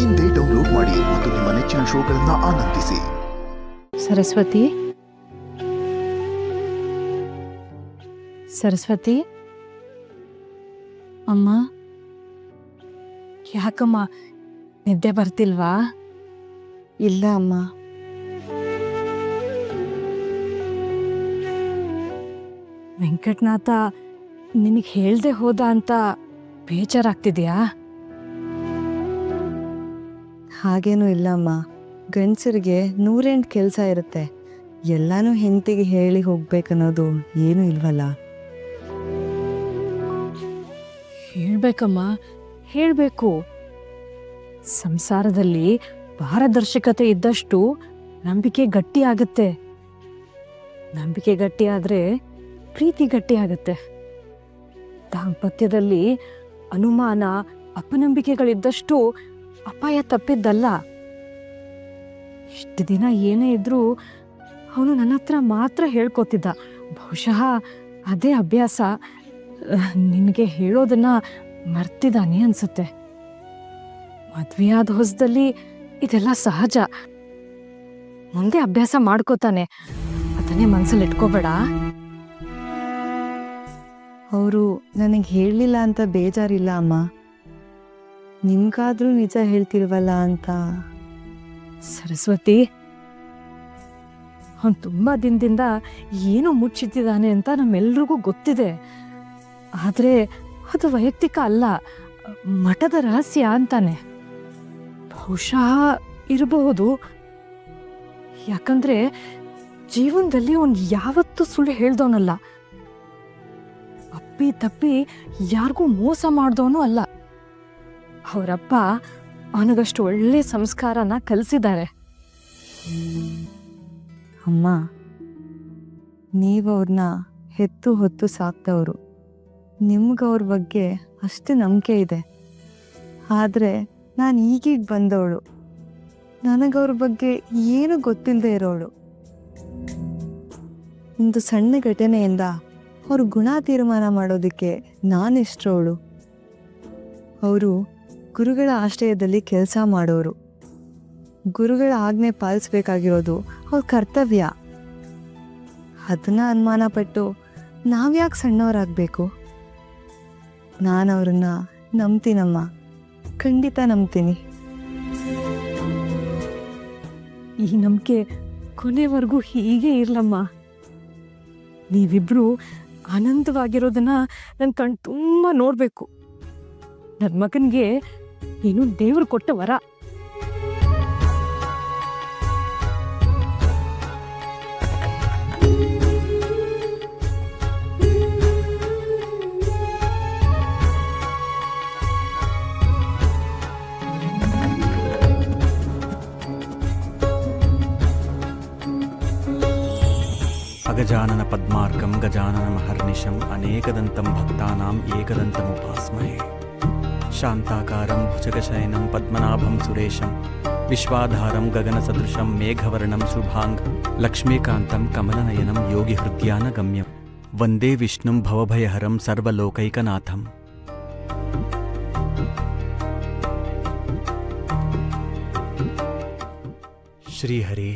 ಇಂದೇ ಡೌನ್ಲೋಡ್ ಮಾಡಿ ಮತ್ತು ನಿಮ್ಮ ನೆಚ್ಚಿನ ಶೋಗಳನ್ನು ಆನಂದಿಸಿ. ಸರಸ್ವತಿ, ಸರಸ್ವತಿ ಅಮ್ಮ, ಯಾಕಮ್ಮ ನಿದ್ದೆ ಬರ್ತಿಲ್ವಾ? ಇಲ್ಲ ಅಮ್ಮ. ವೆಂಕಟನಾಥ ನಿನಗೆ ಹೇಳ್ದೆ ಹೋದ ಅಂತ ಬೇಜಾರಾಗ್ತಿದ್ಯಾ? ಹಾಗೇನೂ ಇಲ್ಲ ಅಮ್ಮ. ಗಂಡಸರಿಗೆ 108 ಕೆಲಸ ಇರುತ್ತೆ. ಎಲ್ಲಾನು ಹೆಂಡತಿಗೆ ಹೇಳಿ ಹೋಗ್ಬೇಕನ್ನೋದು ಏನೂ ಇಲ್ವಲ್ಲ. ಹೇಳ್ಬೇಕಮ್ಮ, ಹೇಳ್ಬೇಕು. ಸಂಸಾರದಲ್ಲಿ ಪಾರದರ್ಶಕತೆ ಇದ್ದಷ್ಟು ನಂಬಿಕೆ ಗಟ್ಟಿ ಆಗುತ್ತೆ. ನಂಬಿಕೆ ಗಟ್ಟಿ ಆದ್ರೆ ಪ್ರೀತಿ ಗಟ್ಟಿ ಆಗುತ್ತೆ. ದಾಂಪತ್ಯದಲ್ಲಿ ಅನುಮಾನ, ಅಪನಂಬಿಕೆಗಳಿದ್ದಷ್ಟು ಅಪಾಯ ತಪ್ಪಿದ್ದಲ್ಲ. ಇಷ್ಟು ದಿನ ಏನೇ ಇದ್ರೂ ಅವನು ನನ್ನ ಹತ್ರ ಮಾತ್ರ ಹೇಳ್ಕೊತಿದ್ದ. ಬಹುಶಃ ಅದೇ ಅಭ್ಯಾಸ ನಿನಗೆ ಹೇಳೋದನ್ನ ಮರ್ತಿದ್ದಾನೆ ಅನ್ಸುತ್ತೆ. ಮದ್ವೆಯಾದ ಹೊಸದಲ್ಲಿ ಇದೆಲ್ಲ ಸಹಜ. ಮುಂದೆ ಅಭ್ಯಾಸ ಮಾಡ್ಕೋತಾನೆ, ಅದನ್ನೇ ಮನ್ಸಲ್ಲಿ ಇಟ್ಕೋಬೇಡ. ಅವರು ನನಗೆ ಹೇಳಲಿಲ್ಲ ಅಂತ ಬೇಜಾರಿಲ್ಲ ಅಮ್ಮ. ನಿಮ್ಗಾದ್ರೂ ನಿಜ ಹೇಳ್ತಿಲ್ವಲ್ಲ ಅಂತ. ಸರಸ್ವತಿ, ಅವನು ತುಂಬಾ ದಿನದಿಂದ ಏನೋ ಮುಚ್ಚಿಟ್ಟಿದ್ದಾನೆ ಅಂತ ನಮ್ಮೆಲ್ರಿಗೂ ಗೊತ್ತಿದೆ. ಆದ್ರೆ ಅದು ವೈಯಕ್ತಿಕ ಅಲ್ಲ, ಮಠದ ರಹಸ್ಯ ಅಂತಾನೆ. ಬಹುಶಃ ಇರಬಹುದು. ಯಾಕಂದ್ರೆ ಜೀವನದಲ್ಲಿ ಅವನು ಯಾವತ್ತೂ ಸುಳ್ಳು ಹೇಳ್ದವನಲ್ಲ. ಅಪ್ಪಿ ತಪ್ಪಿ ಯಾರಿಗೂ ಮೋಸ ಮಾಡ್ದವನು ಅಲ್ಲ. ಅವರಪ್ಪ ಅವನಿಗಷ್ಟು ಒಳ್ಳೆ ಸಂಸ್ಕಾರನ ಕಲಿಸಿದ್ದಾರೆ. ಅಮ್ಮ, ನೀವವ್ರನ್ನ ಹೆತ್ತು ಹೊತ್ತು ಸಾಕ್ತವ್ರು. ನಿಮ್ಗವ್ರ ಬಗ್ಗೆ ಅಷ್ಟು ನಂಬಿಕೆ ಇದೆ. ಆದರೆ ನಾನು ಈಗೀಗ ಬಂದವಳು. ನನಗವ್ರ ಬಗ್ಗೆ ಏನು ಗೊತ್ತಿಲ್ಲದೆ ಇರೋಳು. ಒಂದು ಸಣ್ಣ ಘಟನೆಯಿಂದ ಅವ್ರ ಗುಣ ತೀರ್ಮಾನ ಮಾಡೋದಕ್ಕೆ ನಾನೆಷ್ಟರೋಳು. ಅವರು ಗುರುಗಳ ಆಶ್ರಯದಲ್ಲಿ ಕೆಲಸ ಮಾಡೋರು. ಗುರುಗಳ ಆಜ್ಞೆ ಪಾಲಿಸ್ಬೇಕಾಗಿರೋದು ಅವ್ರ ಕರ್ತವ್ಯ. ಅದನ್ನ ಅನುಮಾನ ಪಟ್ಟು ನಾವ್ಯಾಕೆ ಸಣ್ಣವರಾಗಬೇಕು? ನಾನು ಅವ್ರನ್ನ ನಂಬ್ತೀನಮ್ಮ, ಖಂಡಿತ ನಂಬ್ತೀನಿ. ಈ ನಂಬಿಕೆ ಕೊನೆವರೆಗೂ ಹೀಗೆ ಇರ್ಲಮ್ಮ. ನೀವಿಬ್ರು ಆನಂದವಾಗಿರೋದನ್ನ ನನ್ನ ಕಣ್ ತುಂಬ ನೋಡ್ಬೇಕು. ನನ್ನ ಮಗನಿಗೆ ಏನು ದೇವ್ರು ಕೊಟ್ಟ ವರ. ಅಗಜಾನನ ಪದ್ಮಾರ್ಕಂ ಗಜಾನನ ಮಹರ್ನಿಶಂ ಅನೇಕದಂತಂ ಭಕ್ತಾನಾಂ ಏಕದಂತಮುಪಾಸ್ಮಹೇ. ಶಾಂತಾಕಾರಂ ಭುಜಗಶಯನಂ ಪದ್ಮನಾಭಂ ಸುರೇಶಂ ವಿಶ್ವಾಧಾರಂ ಗಗನಸದೃಶಂ ಮೇಘವರ್ಣಂ ಶುಭಾಂಗ್ ಲಕ್ಷ್ಮೀಕಾಂತಂ ಕಮಲನಯನಂ ಯೋಗಿ ಹೃದ್ಯಾನಗಮ್ಯಂ ವಂದೇ ವಿಷ್ಣುಂ ಭವಭಯಹರಂ ಸರ್ವಲೋಕೈಕನಾಥಂ. ಶ್ರೀಹರಿ